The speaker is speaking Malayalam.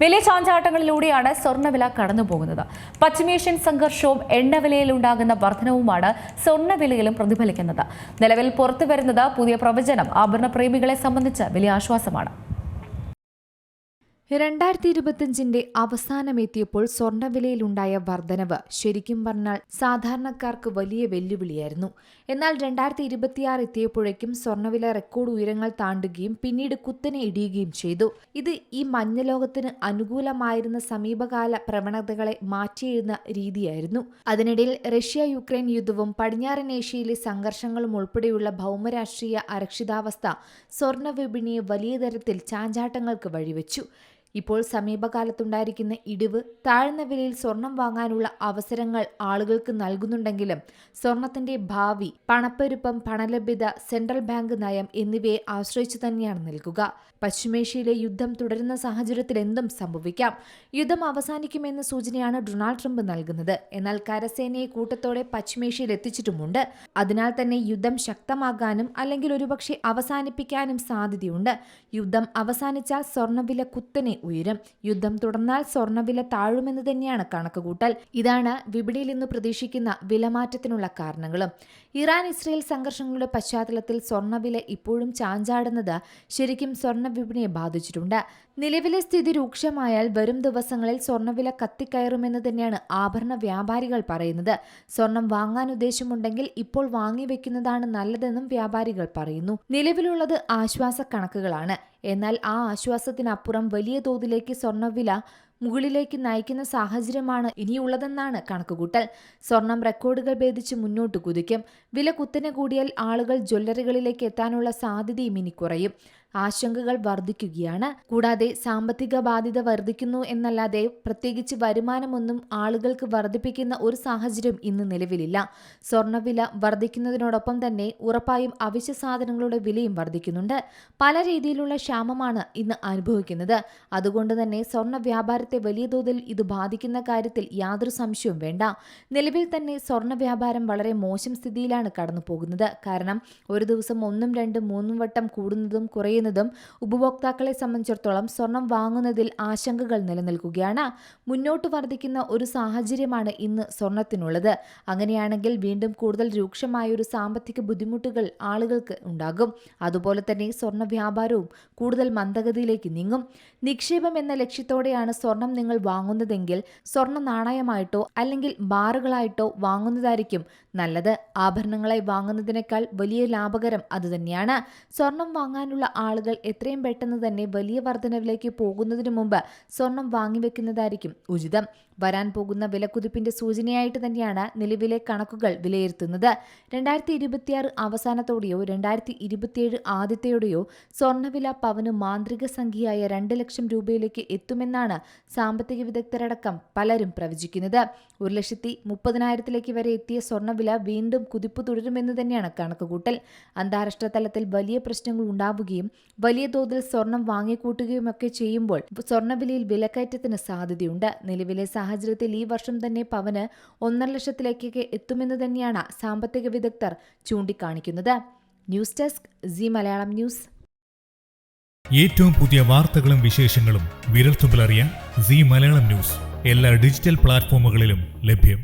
വലിയ ചാഞ്ചാട്ടങ്ങളിലൂടെയാണ് സ്വർണ്ണവില കടന്നുപോകുന്നത്. പശ്ചിമേഷ്യൻ സംഘർഷവും എണ്ണവിലയിലുണ്ടാകുന്ന വർധനവുമാണ് സ്വർണ്ണവിലയിലും പ്രതിഫലിക്കുന്നത്. നിലവിൽ പുറത്തുവരുന്നത് പുതിയ പ്രവചനം ആഭരണ പ്രേമികളെ സംബന്ധിച്ച് വലിയ ആശ്വാസമാണ്. 2025 അവസാനമെത്തിയപ്പോൾ സ്വർണ്ണവിലയിലുണ്ടായ വർധനവ് ശരിക്കും പറഞ്ഞാൽ സാധാരണക്കാർക്ക് വലിയ വെല്ലുവിളിയായിരുന്നു. എന്നാൽ 2026 എത്തിയപ്പോഴേക്കും സ്വർണ്ണവില റെക്കോർഡ് ഉയരങ്ങൾ താണ്ടുകയും പിന്നീട് കുത്തനെ ഇടിയുകയും ചെയ്തു. ഇത് ഈ മഞ്ഞലോകത്തിന് അനുകൂലമായിരുന്ന സമീപകാല പ്രവണതകളെ മാറ്റിയെഴുതുന്ന രീതിയായിരുന്നു. അതിനിടയിൽ റഷ്യ യുക്രൈൻ യുദ്ധവും പടിഞ്ഞാറൻ ഏഷ്യയിലെ സംഘർഷങ്ങളും ഉൾപ്പെടെയുള്ള ഭൗമരാഷ്ട്രീയ അരക്ഷിതാവസ്ഥ സ്വർണ്ണ വിപണിയെ വലിയ തരത്തിൽ ചാഞ്ചാട്ടങ്ങൾക്ക് വഴിവെച്ചു. ഇപ്പോൾ സമീപകാലത്തുണ്ടായിരിക്കുന്ന ഇടിവ് താഴ്ന്ന വിലയിൽ സ്വർണം വാങ്ങാനുള്ള അവസരങ്ങൾ ആളുകൾക്ക് നൽകുന്നുണ്ടെങ്കിലും സ്വർണത്തിന്റെ ഭാവി പണപ്പെരുപ്പം, പണലഭ്യത, സെൻട്രൽ ബാങ്ക് നയം എന്നിവയെ ആശ്രയിച്ചു തന്നെയാണ് നിൽക്കുക. പശ്ചിമേഷ്യയിലെ യുദ്ധം തുടരുന്ന സാഹചര്യത്തിൽ എന്തും സംഭവിക്കാം. യുദ്ധം അവസാനിക്കുമെന്ന സൂചനയാണ് ഡൊണാൾഡ് ട്രംപ് നൽകുന്നത്. എന്നാൽ കരസേനയെ കൂട്ടത്തോടെ പശ്ചിമേഷ്യയിൽ എത്തിച്ചിട്ടുമുണ്ട്. അതിനാൽ തന്നെ യുദ്ധം ശക്തമാകാനും അല്ലെങ്കിൽ ഒരുപക്ഷെ അവസാനിപ്പിക്കാനും സാധ്യതയുണ്ട്. യുദ്ധം അവസാനിച്ചാൽ സ്വർണ്ണവില കുത്തനെ ഉയരും. യുദ്ധം തുടർന്നാൽ സ്വർണ്ണവില താഴുമെന്ന് തന്നെയാണ് കണക്കുകൂട്ടൽ. ഇതാണ് വിപണിയിൽ ഇന്ന് പ്രതീക്ഷിക്കുന്ന വിലമാറ്റത്തിനുള്ള കാരണങ്ങളും. ഇറാൻ ഇസ്രയേൽ സംഘർഷങ്ങളുടെ പശ്ചാത്തലത്തിൽ സ്വർണ്ണവില ഇപ്പോഴും ചാഞ്ചാടുന്നത് ശരിക്കും സ്വർണ്ണ വിപണിയെ ബാധിച്ചിട്ടുണ്ട്. നിലവിലെ സ്ഥിതി രൂക്ഷമായാൽ വരും ദിവസങ്ങളിൽ സ്വർണ്ണവില കത്തിക്കയറുമെന്ന് തന്നെയാണ് ആഭരണ വ്യാപാരികൾ പറയുന്നത്. സ്വർണം വാങ്ങാൻ ഉദ്ദേശമുണ്ടെങ്കിൽ ഇപ്പോൾ വാങ്ങിവെക്കുന്നതാണ് നല്ലതെന്നും വ്യാപാരികൾ പറയുന്നു. നിലവിലുള്ളത് ആശ്വാസ കണക്കുകളാണ്. എന്നാൽ ആ ആശ്വാസത്തിനപ്പുറം വലിയ തോതിലേക്ക് സ്വർണ്ണവില മുകളിലേക്ക് നയിക്കുന്ന സാഹചര്യമാണ് ഇനിയുള്ളതെന്നാണ് കണക്കുകൂട്ടൽ. സ്വർണം റെക്കോർഡുകൾ ഭേദിച്ച് മുന്നോട്ട് കുതിക്കും. വില കുത്തനെ കൂടിയാൽ ആളുകൾ ജ്വല്ലറികളിലേക്ക് എത്താനുള്ള സാധ്യതയും ഇനി കുറയും. ആശങ്കകൾ വർദ്ധിക്കുകയാണ്. കൂടാതെ സാമ്പത്തിക ബാധ്യത വർദ്ധിക്കുന്നു എന്നല്ലാതെ പ്രത്യേകിച്ച് വരുമാനമൊന്നും ആളുകൾക്ക് വർദ്ധിപ്പിക്കുന്ന ഒരു സാഹചര്യം ഇന്ന് നിലവിലില്ല. സ്വർണ്ണവില വർദ്ധിക്കുന്നതിനോടൊപ്പം തന്നെ ഉറപ്പായും അവശ്യ സാധനങ്ങളുടെ വിലയും വർദ്ധിക്കുന്നുണ്ട്. പല രീതിയിലുള്ള ക്ഷാമമാണ് ഇന്ന് അനുഭവിക്കുന്നത്. അതുകൊണ്ട് തന്നെ സ്വർണ്ണ വ്യാപാരത്തെ വലിയ തോതിൽ ഇത് ബാധിക്കുന്ന കാര്യത്തിൽ യാതൊരു സംശയവും വേണ്ട. നിലവിൽ തന്നെ സ്വർണ്ണ വ്യാപാരം വളരെ മോശം സ്ഥിതിയിലാണ് കടന്നു പോകുന്നത്. കാരണം ഒരു ദിവസം 1, 2, 3 വട്ടം കൂടുന്നതും കുറയുന്നതും ഉപഭോക്താക്കളെ സംബന്ധിച്ചിടത്തോളം സ്വർണം വാങ്ങുന്നതിൽ ആശങ്കകൾ നിലനിൽക്കുകയാണ്. മുന്നോട്ട് വർദ്ധിക്കുന്ന ഒരു സാഹചര്യമാണ് ഇന്ന് സ്വർണത്തിനുള്ളത്. അങ്ങനെയാണെങ്കിൽ വീണ്ടും കൂടുതൽ രൂക്ഷമായ ഒരു സാമ്പത്തിക ബുദ്ധിമുട്ടുകൾ ആളുകൾക്ക് ഉണ്ടാകും. അതുപോലെ തന്നെ സ്വർണ്ണ വ്യാപാരവും കൂടുതൽ മന്ദഗതിയിലേക്ക് നീങ്ങും. നിക്ഷേപം എന്ന ലക്ഷ്യത്തോടെയാണ് സ്വർണം നിങ്ങൾ വാങ്ങുന്നതെങ്കിൽ സ്വർണ്ണ നാണയമായിട്ടോ അല്ലെങ്കിൽ ബാറുകളായിട്ടോ വാങ്ങുന്നതായിരിക്കും നല്ലത്. ആഭരണങ്ങളായി വാങ്ങുന്നതിനേക്കാൾ വലിയ ലാഭകരം അതുതന്നെയാണ്. സ്വർണം വാങ്ങാനുള്ള ആളുകൾ എത്രയും പെട്ടെന്ന് തന്നെ വലിയ വർധനവിലേക്ക് പോകുന്നതിന് മുമ്പ് സ്വർണം വാങ്ങിവെക്കുന്നതായിരിക്കും ഉചിതം. വരാൻ പോകുന്ന വിലക്കുതിപ്പിന്റെ സൂചനയായിട്ട് തന്നെയാണ് നിലവിലെ കണക്കുകൾ വിലയിരുത്തുന്നത്. 2026 അവസാനത്തോടെയോ 2027 ആദ്യത്തെയോടെയോ സ്വർണ്ണവില പവന് മാന്ത്രിക സംഖ്യയായ 2 ലക്ഷം രൂപയിലേക്ക് എത്തുമെന്നാണ് സാമ്പത്തിക വിദഗ്ധരടക്കം പലരും പ്രവചിക്കുന്നത്. 1,30,000 വരെ എത്തിയ സ്വർണ്ണവില വീണ്ടും കുതിപ്പ് തുടരുമെന്ന് തന്നെയാണ് കണക്കുകൂട്ടൽ. അന്താരാഷ്ട്ര തലത്തിൽ വലിയ പ്രശ്നങ്ങൾ ഉണ്ടാവുകയും വലിയ തോതിൽ സ്വർണം വാങ്ങിക്കൂട്ടുകയുമൊക്കെ ചെയ്യുമ്പോൾ സ്വർണ്ണവിലയിൽ വിലക്കയറ്റത്തിന് സാധ്യതയുണ്ട്. നിലവിലെ സാഹചര്യത്തിൽ ഈ വർഷം തന്നെ പവന് 1.5 ലക്ഷത്തിലേക്കൊക്കെ എത്തുമെന്ന് തന്നെയാണ് സാമ്പത്തിക വിദഗ്ധർ ചൂണ്ടിക്കാണിക്കുന്നത്. News desk C Malayalam news. ഏറ്റവും പുതിയ വാർത്തകളും വിശേഷങ്ങളും വിരൽത്തുമ്പിലറിയാൻ സി മലയാളം ന്യൂസ് എല്ലാ ഡിജിറ്റൽ പ്ലാറ്റ്ഫോമുകളിലും ലഭ്യം.